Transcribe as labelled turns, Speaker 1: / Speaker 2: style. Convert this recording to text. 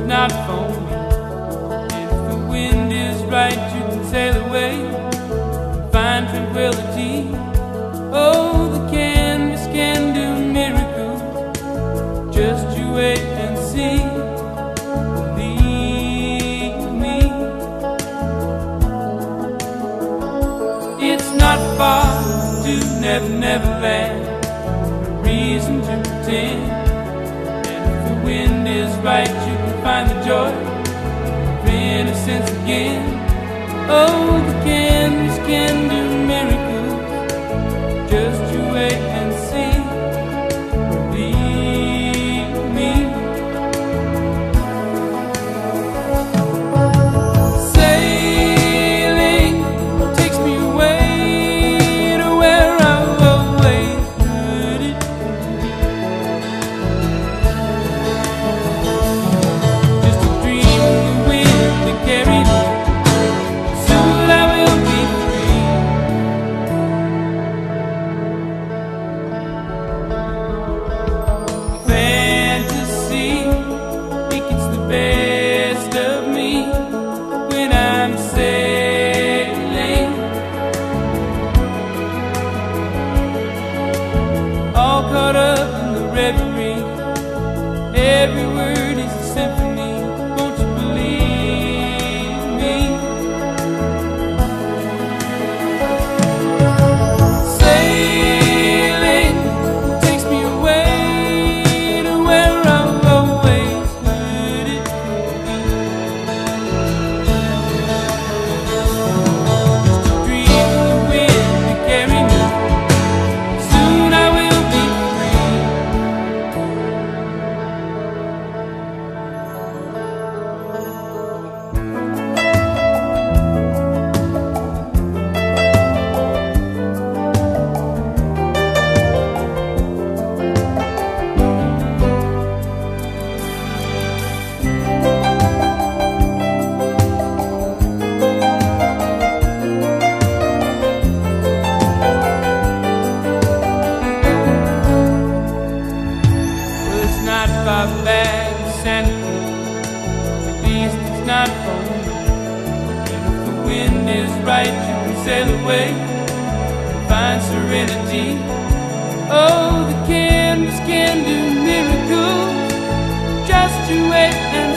Speaker 1: not phony. If the wind is right, you can sail away and find tranquility. Oh, the canvas can do miracles. Just you wait and see. Believe me. It's not far to Never Never Land. No reason to pretend. And if the wind is right, you can find the joy of innocence again. Oh, the canvas can do miracles. Just you wait and see. Believe me. Sailing takes me away to where I've always heard it. Just a dream of the wind that carried me. Soon I will be free. Fantasy, think it's the best of me when I'm sailing. All caught up in the reverie. Every word is a symphony. Won't you believe me? Sailing takes me away to where I've always heard it. Just a dream of the wind to carry me. Soon I will be free. Well, it's not far back to Santa Cruz. At least it's not phony. And if the wind is right, you can sail away and find serenity. Oh, the canvas can do miracles. Just you wait and